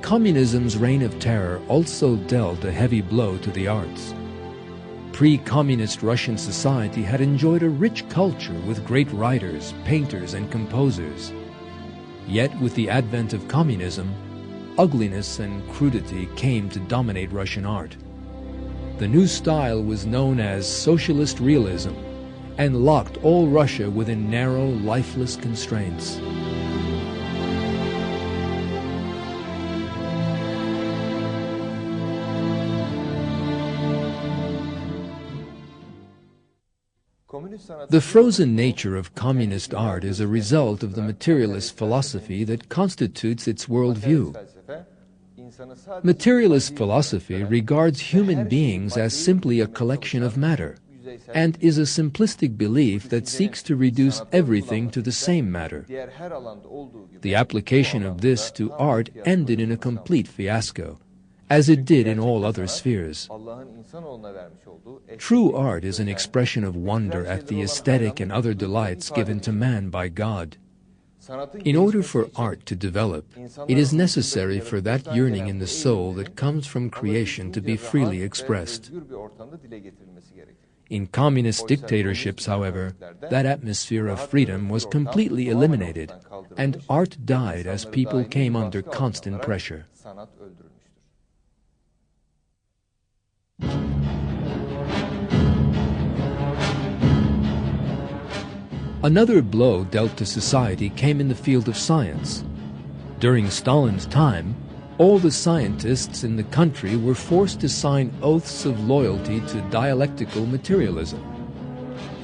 communism's reign of terror also dealt a heavy blow to the arts. Pre-communist Russian society had enjoyed a rich culture with great writers, painters, and composers. Yet with the advent of communism, ugliness and crudity came to dominate Russian art. The new style was known as socialist realism and locked all Russia within narrow, lifeless constraints. The frozen nature of communist art is a result of the materialist philosophy that constitutes its worldview. Materialist philosophy regards human beings as simply a collection of matter, and is a simplistic belief that seeks to reduce everything to the same matter. The application of this to art ended in a complete fiasco, as it did in all other spheres. True art is an expression of wonder at the aesthetic and other delights given to man by God. In order for art to develop, it is necessary for that yearning in the soul that comes from creation to be freely expressed. In communist dictatorships, however, that atmosphere of freedom was completely eliminated, and art died as people came under constant pressure. Another blow dealt to society came in the field of science. During Stalin's time, all the scientists in the country were forced to sign oaths of loyalty to dialectical materialism.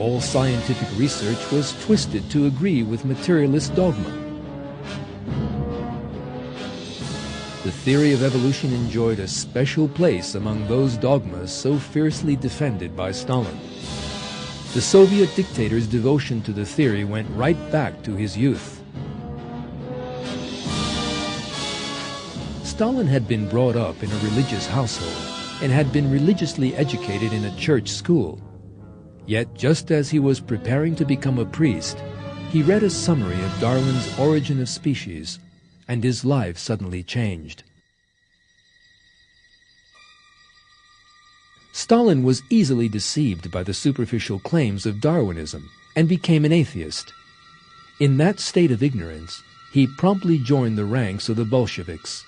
All scientific research was twisted to agree with materialist dogma. The theory of evolution enjoyed a special place among those dogmas so fiercely defended by Stalin. The Soviet dictator's devotion to the theory went right back to his youth. Stalin had been brought up in a religious household and had been religiously educated in a church school. Yet just as he was preparing to become a priest, he read a summary of Darwin's Origin of Species, and his life suddenly changed. Stalin was easily deceived by the superficial claims of Darwinism and became an atheist. In that state of ignorance, he promptly joined the ranks of the Bolsheviks.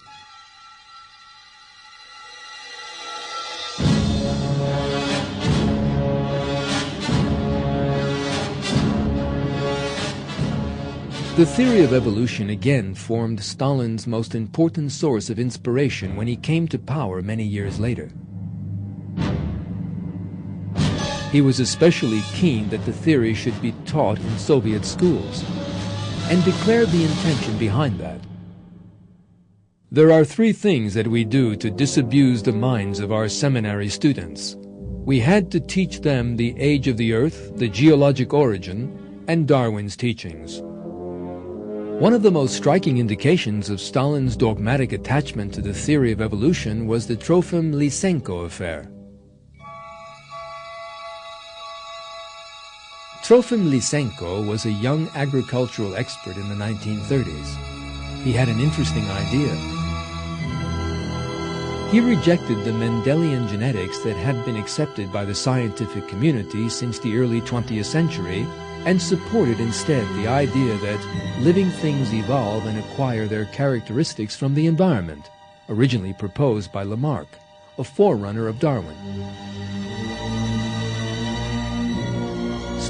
The theory of evolution again formed Stalin's most important source of inspiration when he came to power many years later. He was especially keen that the theory should be taught in Soviet schools, and declared the intention behind that. There are three things that we do to disabuse the minds of our seminary students. We had to teach them the age of the earth, the geologic origin, and Darwin's teachings. One of the most striking indications of Stalin's dogmatic attachment to the theory of evolution was the Trofim Lysenko affair. Trofim Lysenko was a young agricultural expert in the 1930s. He had an interesting idea. He rejected the Mendelian genetics that had been accepted by the scientific community since the early 20th century and supported instead the idea that living things evolve and acquire their characteristics from the environment, originally proposed by Lamarck, a forerunner of Darwin.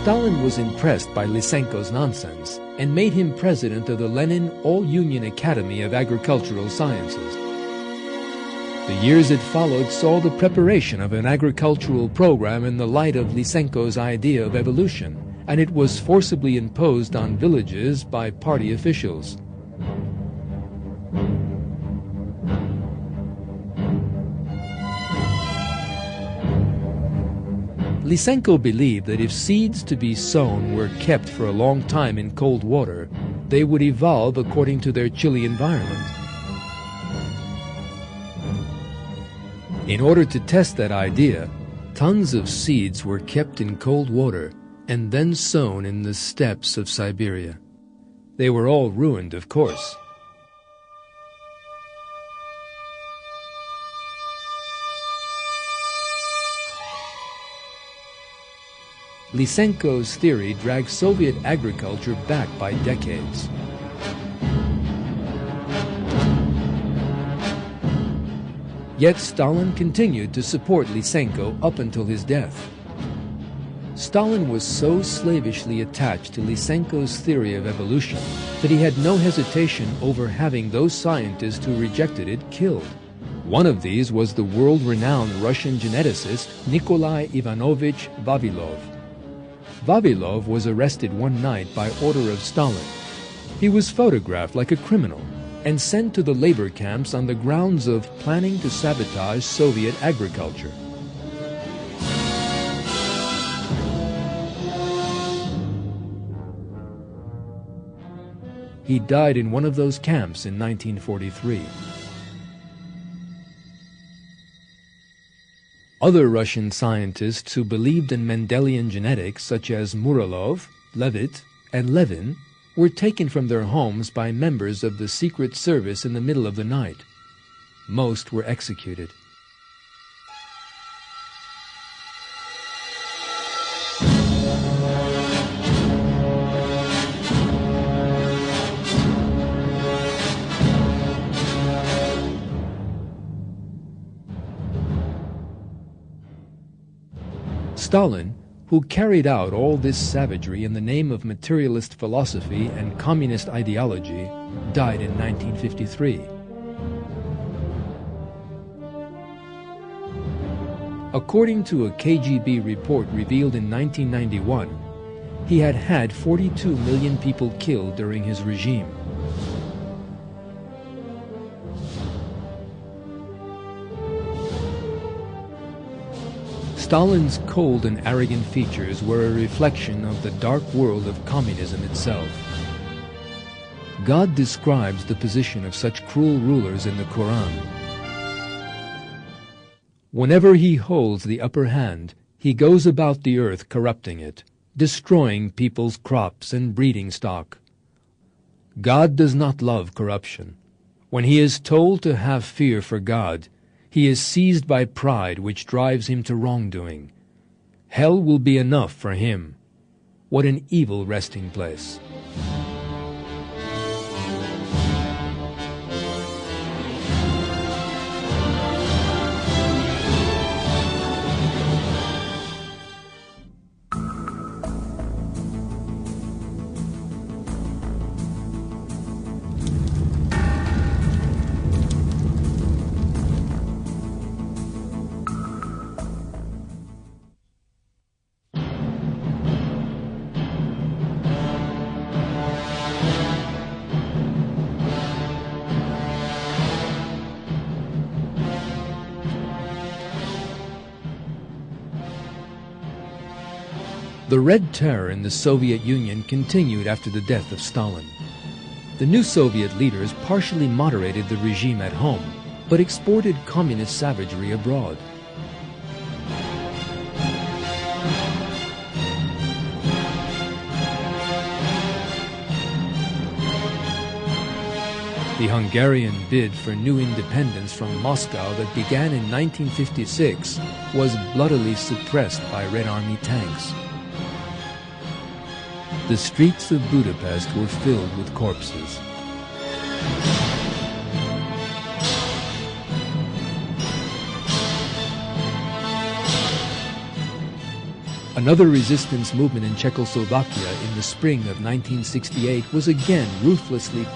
Stalin was impressed by Lysenko's nonsense and made him president of the Lenin All-Union Academy of Agricultural Sciences. The years that followed saw the preparation of an agricultural program in the light of Lysenko's idea of evolution, and it was forcibly imposed on villages by party officials. Lysenko believed that if seeds to be sown were kept for a long time in cold water, they would evolve according to their chilly environment. In order to test that idea, tons of seeds were kept in cold water and then sown in the steppes of Siberia. They were all ruined, of course. Lysenko's theory dragged Soviet agriculture back by decades. Yet Stalin continued to support Lysenko up until his death. Stalin was so slavishly attached to Lysenko's theory of evolution that he had no hesitation over having those scientists who rejected it killed. One of these was the world-renowned Russian geneticist Nikolai Ivanovich Vavilov. Vavilov was arrested one night by order of Stalin. He was photographed like a criminal and sent to the labor camps on the grounds of planning to sabotage Soviet agriculture. He died in one of those camps in 1943. Other Russian scientists who believed in Mendelian genetics, such as Muralov, Levitt, and Levin, were taken from their homes by members of the Secret Service in the middle of the night. Most were executed. Stalin, who carried out all this savagery in the name of materialist philosophy and communist ideology, died in 1953. According to a KGB report revealed in 1991, he had had 42 million people killed during his regime. Stalin's cold and arrogant features were a reflection of the dark world of communism itself. God describes the position of such cruel rulers in the Quran. Whenever he holds the upper hand, he goes about the earth corrupting it, destroying people's crops and breeding stock. God does not love corruption. When he is told to have fear for God, he is seized by pride which drives him to wrongdoing. Hell will be enough for him. What an evil resting place. The Red Terror in the Soviet Union continued after the death of Stalin. The new Soviet leaders partially moderated the regime at home, but exported communist savagery abroad. The Hungarian bid for new independence from Moscow that began in 1956 was bloodily suppressed by Red Army tanks. The streets of Budapest were filled with corpses. Another resistance movement in Czechoslovakia in the spring of 1968 was again ruthlessly